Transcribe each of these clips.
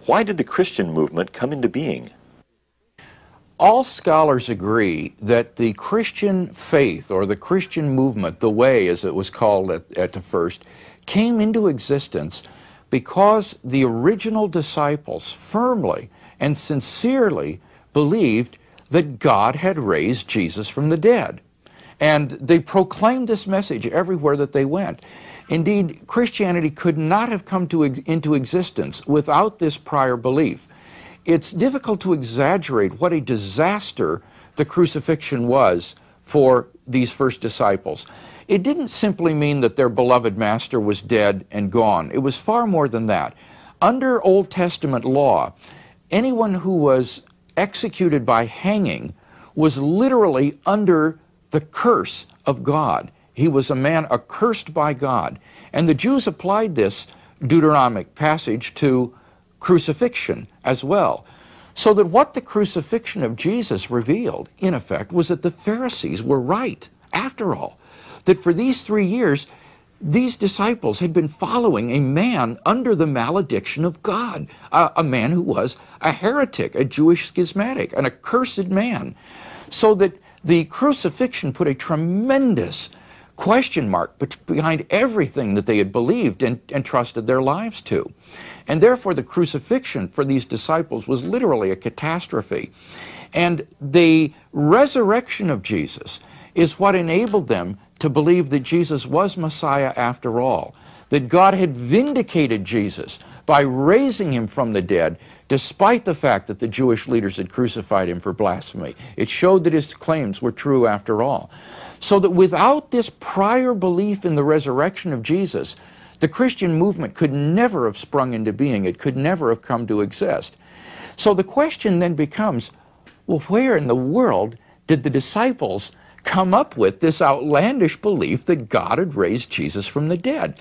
Why did the Christian movement come into being? All scholars agree that the Christian faith, or the Christian movement, the Way as it was called at the first, came into existence because the original disciples firmly and sincerely believed that God had raised Jesus from the dead. And they proclaimed this message everywhere that they went. Indeed, Christianity could not have come into existence without this prior belief. It's difficult to exaggerate what a disaster the crucifixion was for these first disciples. It didn't simply mean that their beloved master was dead and gone. It was far more than that. Under Old Testament law, anyone who was executed by hanging was literally under the curse of God. He was a man accursed by God. And the Jews applied this Deuteronomic passage to crucifixion as well. So that what the crucifixion of Jesus revealed, in effect, was that the Pharisees were right, after all. That for these 3 years, these disciples had been following a man under the malediction of God, a man who was a heretic, a Jewish schismatic, an accursed man. So that the crucifixion put a tremendous question mark behind everything that they had believed and trusted their lives to. And therefore the crucifixion for these disciples was literally a catastrophe. And the resurrection of Jesus is what enabled them to believe that Jesus was Messiah after all, that God had vindicated Jesus by raising him from the dead, despite the fact that the Jewish leaders had crucified him for blasphemy. It showed that his claims were true after all. So that without this prior belief in the resurrection of Jesus, the Christian movement could never have sprung into being. It could never have come to exist. So the question then becomes, well, where in the world did the disciples come up with this outlandish belief that God had raised Jesus from the dead?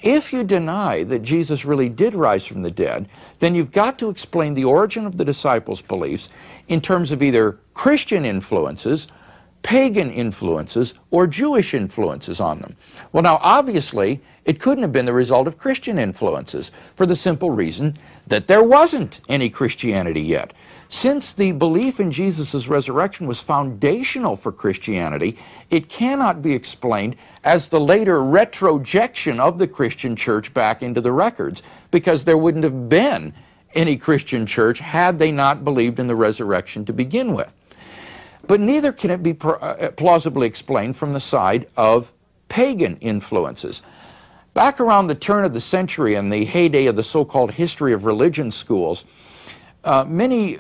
If you deny that Jesus really did rise from the dead, then you've got to explain the origin of the disciples' beliefs in terms of either Christian influences, pagan influences, or Jewish influences on them. Well, now, obviously, it couldn't have been the result of Christian influences for the simple reason that there wasn't any Christianity yet. Since the belief in Jesus' resurrection was foundational for Christianity, it cannot be explained as the later retrojection of the Christian church back into the records, because there wouldn't have been any Christian church had they not believed in the resurrection to begin with. But neither can it be plausibly explained from the side of pagan influences. Back around the turn of the century and the heyday of the so-called history of religion schools, many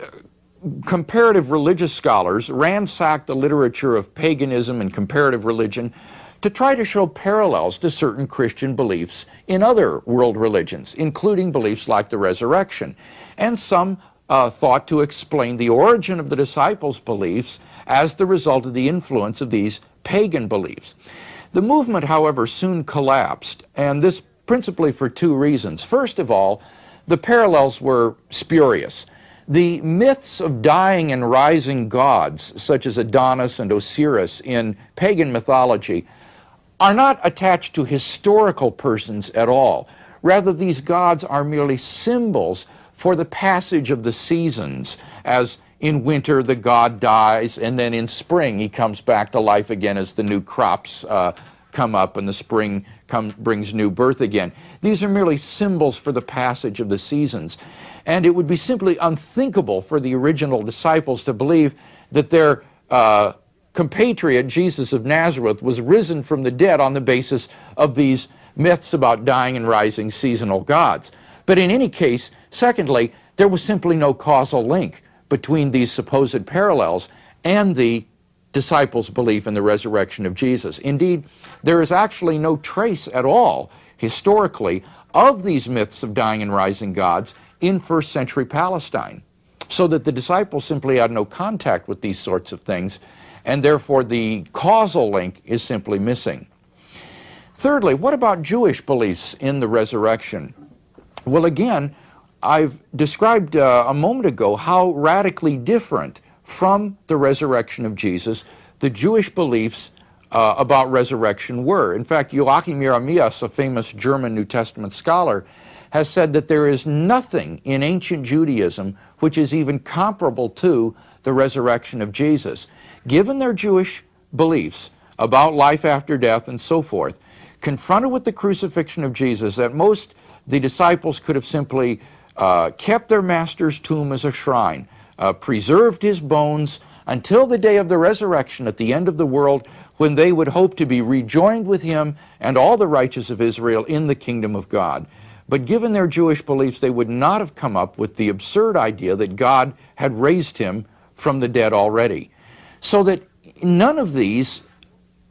comparative religious scholars ransacked the literature of paganism and comparative religion to try to show parallels to certain Christian beliefs in other world religions, including beliefs like the resurrection. And some thought to explain the origin of the disciples' beliefs as the result of the influence of these pagan beliefs. The movement, however, soon collapsed, and this principally for two reasons. First of all, the parallels were spurious. The myths of dying and rising gods, such as Adonis and Osiris in pagan mythology, are not attached to historical persons at all. Rather, these gods are merely symbols for the passage of the seasons, as in winter the god dies, and then in spring he comes back to life again as the new crops come up and the spring brings new birth again. These are merely symbols for the passage of the seasons. And it would be simply unthinkable for the original disciples to believe that their compatriot, Jesus of Nazareth, was risen from the dead on the basis of these myths about dying and rising seasonal gods. But in any case, secondly, there was simply no causal link between these supposed parallels and the disciples' belief in the resurrection of Jesus. Indeed, there is actually no trace at all, historically, of these myths of dying and rising gods in first century Palestine, so that the disciples simply had no contact with these sorts of things, and therefore the causal link is simply missing. Thirdly, what about Jewish beliefs in the resurrection? Well, again, I've described a moment ago how radically different from the resurrection of Jesus the Jewish beliefs about resurrection were. In fact, Joachim Jeremias, a famous German New Testament scholar, has said that there is nothing in ancient Judaism which is even comparable to the resurrection of Jesus. Given their Jewish beliefs about life after death and so forth, confronted with the crucifixion of Jesus, at most the disciples could have simply kept their master's tomb as a shrine, preserved his bones until the day of the resurrection at the end of the world, when they would hope to be rejoined with him and all the righteous of Israel in the kingdom of God. But given their Jewish beliefs, they would not have come up with the absurd idea that God had raised him from the dead already. So that none of these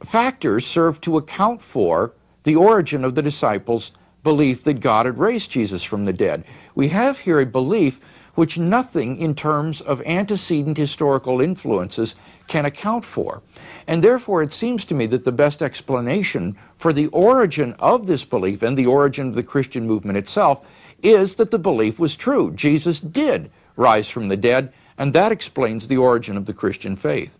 factors serve to account for the origin of the disciples' belief that God had raised Jesus from the dead. We have here a belief which nothing in terms of antecedent historical influences can account for. And therefore it seems to me that the best explanation for the origin of this belief and the origin of the Christian movement itself is that the belief was true. Jesus did rise from the dead, and that explains the origin of the Christian faith.